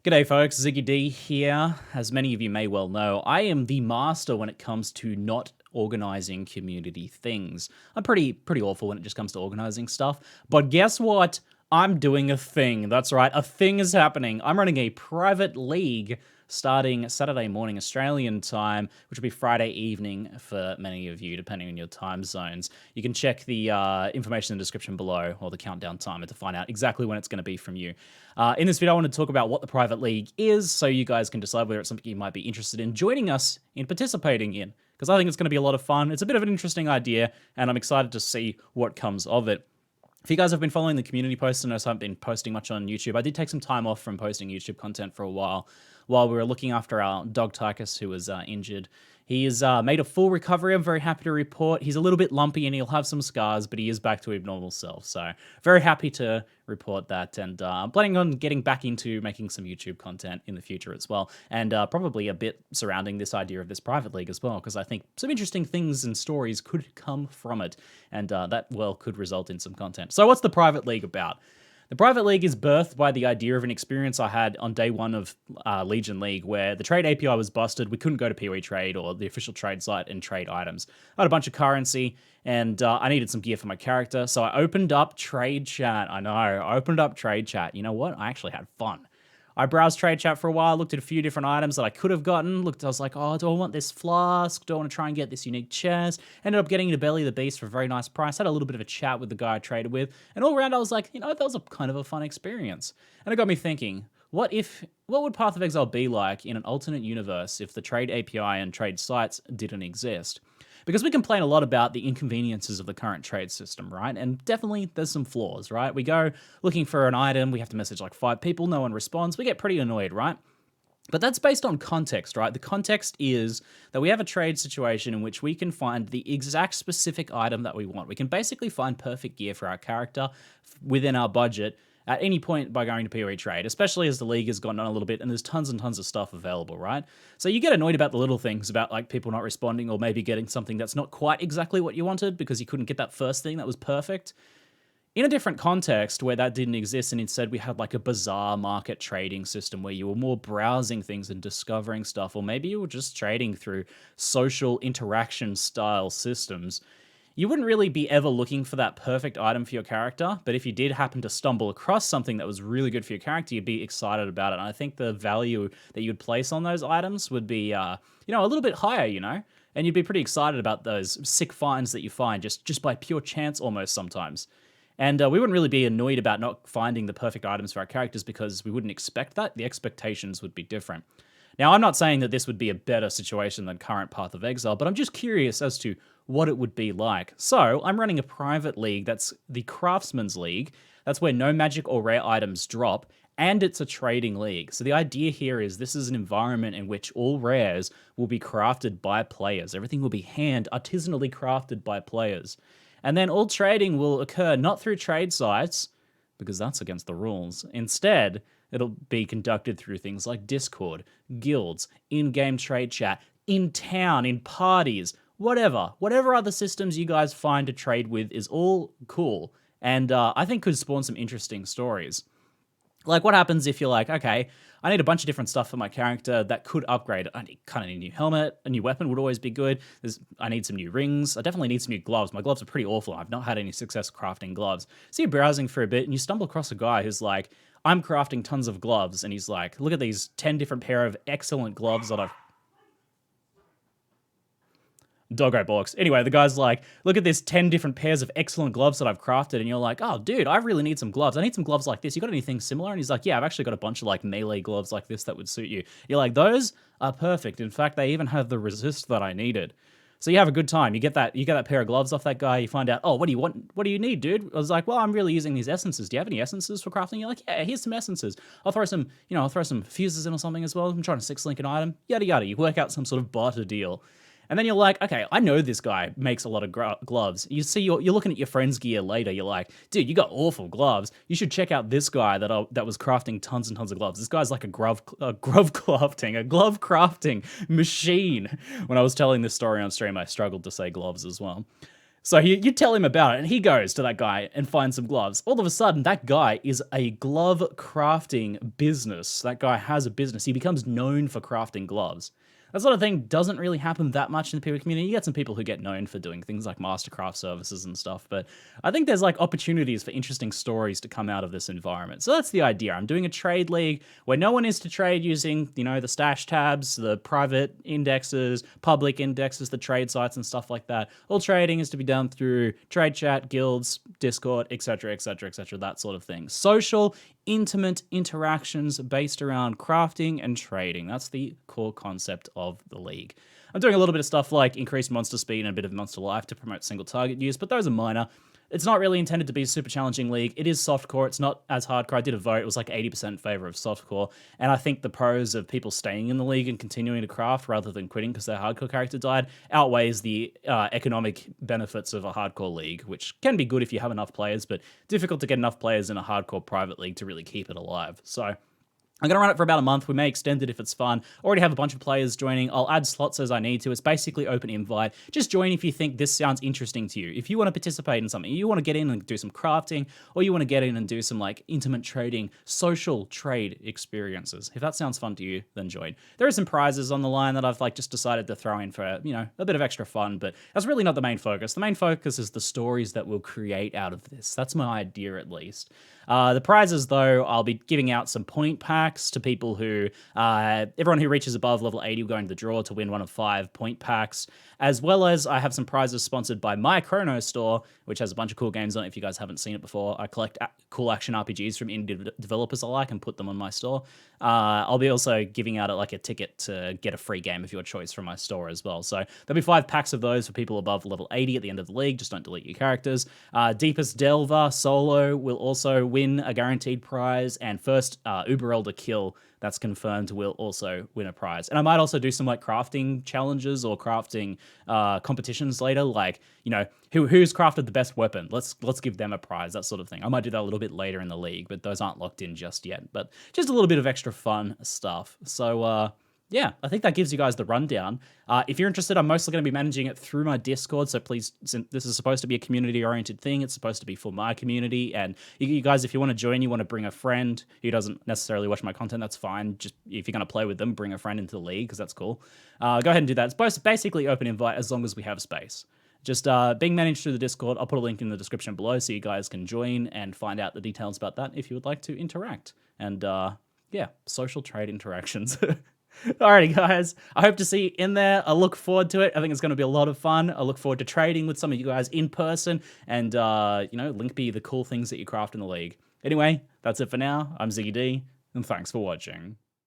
G'day folks, ZiggyD here. As many of you may well know, I am the master when it comes to not organizing community things. I'm pretty awful when it just comes to organizing stuff, but guess what? I'm doing a thing. That's right, a thing is happening. I'm running a private league starting Saturday morning Australian time, which will be Friday evening for many of you, depending on your time zones. You can check the information in the description below, or the countdown timer, to find out exactly when it's going to be from you. In this video, I want to talk about what the private league is, so you guys can decide whether it's something you might be interested in joining us in participating in, because I think it's going to be a lot of fun. It's a bit of an interesting idea, and I'm excited to see what comes of it. If you guys have been following the community posts and I haven't been posting much on YouTube, I did take some time off from posting YouTube content for a while we were looking after our dog Tychus, who was injured. He has made a full recovery, I'm very happy to report. He's a little bit lumpy and he'll have some scars, but he is back to his normal self. So very happy to report that, and I'm planning on getting back into making some YouTube content in the future as well, and probably a bit surrounding this idea of this private league as well, because I think some interesting things and stories could come from it, and that, well, could result in some content. So what's the private league about? The private league is birthed by the idea of an experience I had on day one of Legion League, where the trade API was busted. We couldn't go to PoE Trade or the official trade site and trade items. I had a bunch of currency, and I needed some gear for my character, so I opened up Trade Chat. I know, I opened up Trade Chat. You know what? I actually had fun. I browsed Trade Chat for a while, looked at a few different items that I could have gotten. I was like, oh, do I want this flask? Do I want to try and get this unique chest? Ended up getting the Belly of the Beast for a very nice price. Had a little bit of a chat with the guy I traded with. And all around, I was like, you know, that was a kind of a fun experience. And it got me thinking, what would Path of Exile be like in an alternate universe if the trade API and trade sites didn't exist? Because we complain a lot about the inconveniences of the current trade system, right? And definitely there's some flaws, right? We go looking for an item, we have to message like 5 people, no one responds, we get pretty annoyed, right? But that's based on context, right? The context is that we have a trade situation in which we can find the exact specific item that we want. We can basically find perfect gear for our character within our budget at any point by going to PoE Trade, especially as the league has gone on a little bit and there's tons and tons of stuff available, right? So you get annoyed about the little things, about like people not responding or maybe getting something that's not quite exactly what you wanted because you couldn't get that first thing that was perfect. In a different context where that didn't exist and instead we had like a bizarre market trading system where you were more browsing things and discovering stuff, or maybe you were just trading through social interaction style systems, you wouldn't really be ever looking for that perfect item for your character, but if you did happen to stumble across something that was really good for your character, you'd be excited about it. And I think the value that you'd place on those items would be, a little bit higher, and you'd be pretty excited about those sick finds that you find just by pure chance almost sometimes. And we wouldn't really be annoyed about not finding the perfect items for our characters because we wouldn't expect that. The expectations would be different. Now, I'm not saying that this would be a better situation than current Path of Exile, but I'm just curious as to what it would be like. So, I'm running a private league that's the Craftsmen's League. That's where no magic or rare items drop, and it's a trading league. So the idea here is this is an environment in which all rares will be crafted by players. Everything will be artisanally crafted by players. And then all trading will occur not through trade sites, because that's against the rules. Instead, it'll be conducted through things like Discord, guilds, in-game trade chat, in town, in parties, whatever. Whatever other systems you guys find to trade with is all cool, and I think could spawn some interesting stories. Like, what happens if you're like, okay, I need a bunch of different stuff for my character that could upgrade. I kind of need a new helmet. A new weapon would always be good. I need some new rings. I definitely need some new gloves. My gloves are pretty awful. I've not had any success crafting gloves. So you're browsing for a bit, and you stumble across a guy who's like, I'm crafting tons of gloves. And he's like, look at these 10 different pair of excellent gloves that I've... Doggo bollocks. Anyway, the guy's like, look at this 10 different pairs of excellent gloves that I've crafted. And you're like, oh, dude, I really need some gloves. I need some gloves like this. You got anything similar? And he's like, yeah, I've actually got a bunch of like melee gloves like this that would suit you. You're like, those are perfect. In fact, they even have the resist that I needed. So you have a good time. You get that pair of gloves off that guy. You find out, oh, what do you want? What do you need, dude? I was like, well, I'm really using these essences. Do you have any essences for crafting? You're like, yeah, here's some essences. I'll throw some fuses in or something as well. I'm trying to 6-link an item. Yada, yada. You work out some sort of barter deal. And then you're like, okay, I know this guy makes a lot of gloves. You see, you're looking at your friend's gear later. You're like, dude, you got awful gloves. You should check out this guy that was crafting tons and tons of gloves. This guy's like a glove crafting machine. When I was telling this story on stream, I struggled to say gloves as well. So you tell him about it, and he goes to that guy and finds some gloves. All of a sudden, that guy is a glove crafting business. That guy has a business. He becomes known for crafting gloves. That sort of thing doesn't really happen that much in the PoE community. You get some people who get known for doing things like mastercraft services and stuff, but I think there's like opportunities for interesting stories to come out of this environment. So that's the idea. I'm doing a trade league where no one is to trade using, the stash tabs, the private indexes, public indexes, the trade sites and stuff like that. All trading is to be done through trade chat, guilds, Discord, etc., etc., etc., that sort of thing. Social, intimate interactions based around crafting and trading. That's the core concept of the league. I'm doing a little bit of stuff like increased monster speed and a bit of monster life to promote single target use, but those are minor. It's not really intended to be a super challenging league. It is softcore. It's not as hardcore. I did a vote. It was like 80% in favor of softcore. And I think the pros of people staying in the league and continuing to craft rather than quitting because their hardcore character died outweighs the economic benefits of a hardcore league, which can be good if you have enough players, but difficult to get enough players in a hardcore private league to really keep it alive. So I'm going to run it for about a month. We may extend it if it's fun. Already have a bunch of players joining. I'll add slots as I need to. It's basically open invite. Just join if you think this sounds interesting to you. If you want to participate in something, you want to get in and do some crafting, or you want to get in and do some like intimate trading, social trade experiences. If that sounds fun to you, then join. There are some prizes on the line that I've like just decided to throw in for, a bit of extra fun, but that's really not the main focus. The main focus is the stories that we'll create out of this. That's my idea at least. The prizes, though, I'll be giving out some point packs to people who, everyone who reaches above level 80 will go into the draw to win one of 5 point packs, as well as I have some prizes sponsored by my Chrono store, which has a bunch of cool games on it if you guys haven't seen it before. I collect cool action RPGs from indie developers I like and put them on my store. I'll be also giving out like a ticket to get a free game of your choice from my store as well. So there'll be 5 packs of those for people above level 80 at the end of the league. Just don't delete your characters. Deepest Delver solo will also win a guaranteed prize, and first Uber Elder kill that's confirmed will also win a prize. And I might also do some like crafting challenges or crafting competitions later, like who's crafted the best weapon. Let's give them a prize, that sort of thing. I might do that a little bit later in the league, but those aren't locked in just yet. But just a little bit of extra fun stuff. So yeah, I think that gives you guys the rundown. If you're interested, I'm mostly going to be managing it through my Discord, so please, since this is supposed to be a community-oriented thing, it's supposed to be for my community, and you guys, if you want to join, you want to bring a friend who doesn't necessarily watch my content, that's fine. Just if you're going to play with them, bring a friend into the league, because that's cool. Go ahead and do that. It's basically open invite as long as we have space. Just being managed through the Discord. I'll put a link in the description below so you guys can join and find out the details about that if you would like to interact. And yeah, social trade interactions. Alrighty, guys. I hope to see you in there. I look forward to it. I think it's going to be a lot of fun. I look forward to trading with some of you guys in person and, link me the cool things that you craft in the league. Anyway, that's it for now. I'm ZiggyD, and thanks for watching.